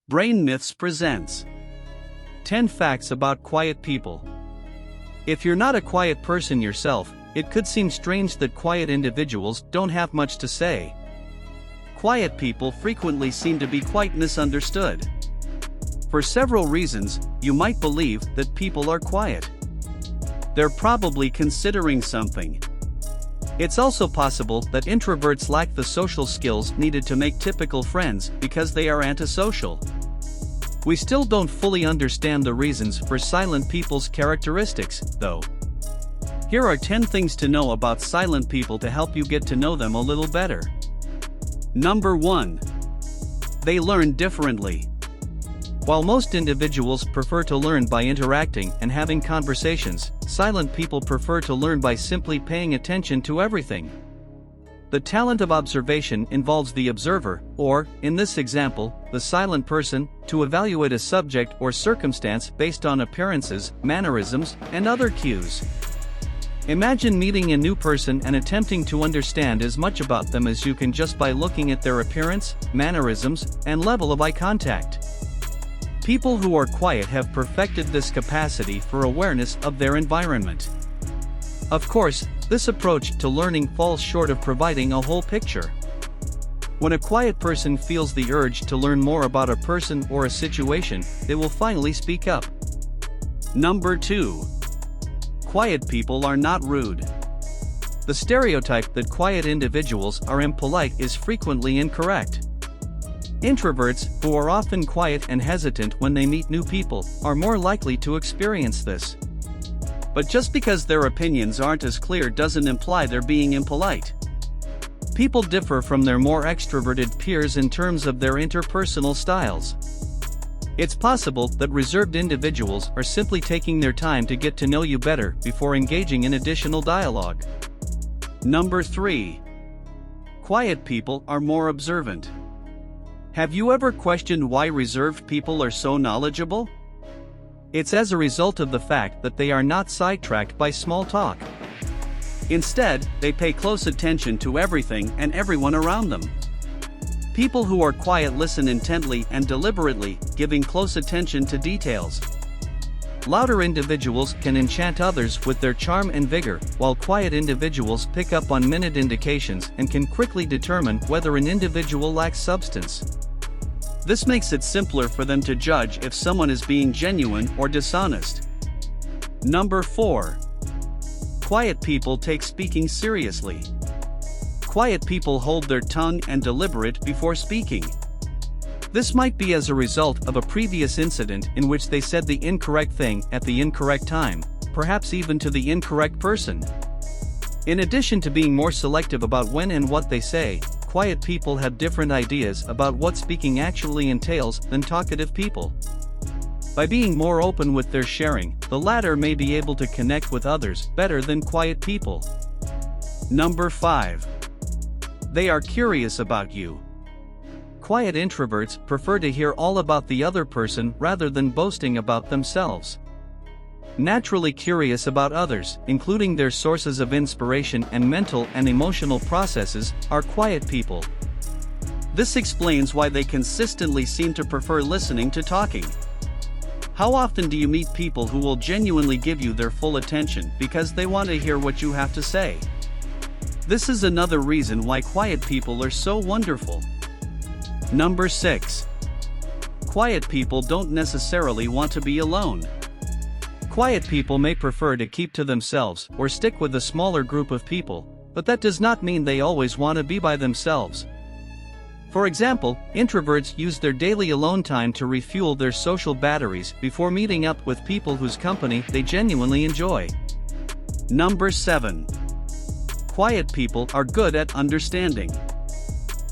Brain Myths presents 10 Facts About Quiet People. If you're not a quiet person yourself, it could seem strange that quiet individuals don't have much to say. Quiet people frequently seem to be quite misunderstood. For several reasons, you might believe that people are quiet. They're probably considering something. It's also possible that introverts lack the social skills needed to make typical friends because they are antisocial. We still don't fully understand the reasons for silent people's characteristics, though. Here are 10 things to know about silent people to help you get to know them a little better. Number 1. They learn differently. While most individuals prefer to learn by interacting and having conversations, silent people prefer to learn by simply paying attention to everything. The talent of observation involves the observer, or, in this example, the silent person, to evaluate a subject or circumstance based on appearances, mannerisms, and other cues. Imagine meeting a new person and attempting to understand as much about them as you can just by looking at their appearance, mannerisms, and level of eye contact. People who are quiet have perfected this capacity for awareness of their environment. Of course, this approach to learning falls short of providing a whole picture. When a quiet person feels the urge to learn more about a person or a situation, they will finally speak up. Number 2. Quiet people are not rude. The stereotype that quiet individuals are impolite is frequently incorrect. Introverts, who are often quiet and hesitant when they meet new people, are more likely to experience this. But just because their opinions aren't as clear doesn't imply they're being impolite. People differ from their more extroverted peers in terms of their interpersonal styles. It's possible that reserved individuals are simply taking their time to get to know you better before engaging in additional dialogue. Number 3. Quiet people are more observant. Have you ever questioned why reserved people are so knowledgeable? It's as a result of the fact that they are not sidetracked by small talk. Instead, they pay close attention to everything and everyone around them. People who are quiet listen intently and deliberately, giving close attention to details. Louder individuals can enchant others with their charm and vigor, while quiet individuals pick up on minute indications and can quickly determine whether an individual lacks substance. This makes it simpler for them to judge if someone is being genuine or dishonest. Number 4. Quiet people take speaking seriously. Quiet people hold their tongue and deliberate before speaking. This might be as a result of a previous incident in which they said the incorrect thing at the incorrect time, perhaps even to the incorrect person. In addition to being more selective about when and what they say, quiet people have different ideas about what speaking actually entails than talkative people. By being more open with their sharing, the latter may be able to connect with others better than quiet people. Number 5. They are curious about you. Quiet introverts prefer to hear all about the other person rather than boasting about themselves. Naturally curious about others, including their sources of inspiration and mental and emotional processes, are quiet people. This explains why they consistently seem to prefer listening to talking. How often do you meet people who will genuinely give you their full attention because they want to hear what you have to say? This is another reason why quiet people are so wonderful. Number 6. Quiet people don't necessarily want to be alone. Quiet people may prefer to keep to themselves or stick with a smaller group of people, but that does not mean they always want to be by themselves. For example, introverts use their daily alone time to refuel their social batteries before meeting up with people whose company they genuinely enjoy. Number 7. Quiet people are good at understanding.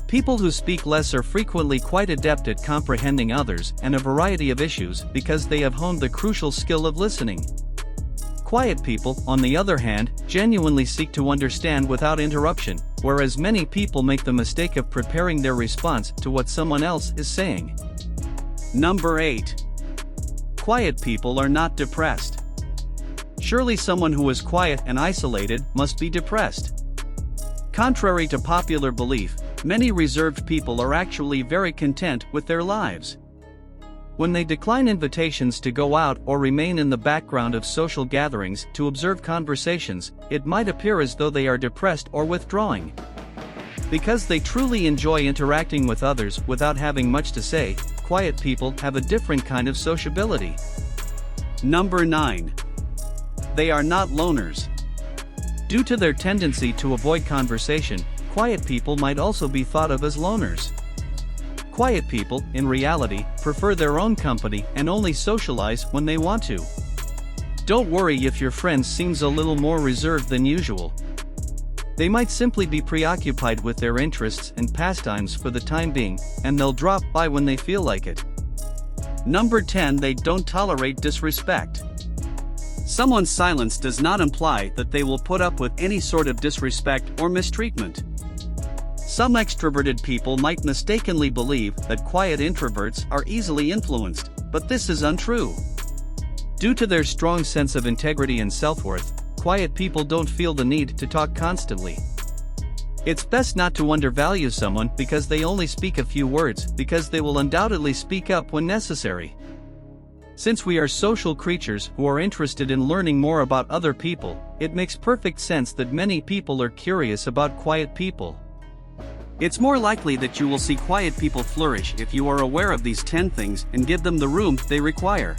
People who speak less are frequently quite adept at comprehending others and a variety of issues because they have honed the crucial skill of listening. Quiet people, on the other hand, genuinely seek to understand without interruption, whereas many people make the mistake of preparing their response to what someone else is saying. Number 8. Quiet people are not depressed. Surely someone who is quiet and isolated must be depressed. Contrary to popular belief, many reserved people are actually very content with their lives. When they decline invitations to go out or remain in the background of social gatherings to observe conversations, it might appear as though they are depressed or withdrawing. Because they truly enjoy interacting with others without having much to say, quiet people have a different kind of sociability. Number 9. They are not loners. Due to their tendency to avoid conversation, quiet people might also be thought of as loners. Quiet people, in reality, prefer their own company and only socialize when they want to. Don't worry if your friend seems a little more reserved than usual. They might simply be preoccupied with their interests and pastimes for the time being, and they'll drop by when they feel like it. Number 10. They don't tolerate disrespect. Someone's silence does not imply that they will put up with any sort of disrespect or mistreatment. Some extroverted people might mistakenly believe that quiet introverts are easily influenced, but this is untrue. Due to their strong sense of integrity and self-worth, quiet people don't feel the need to talk constantly. It's best not to undervalue someone because they only speak a few words, because they will undoubtedly speak up when necessary. Since we are social creatures who are interested in learning more about other people, it makes perfect sense that many people are curious about quiet people. It's more likely that you will see quiet people flourish if you are aware of these 10 things and give them the room they require.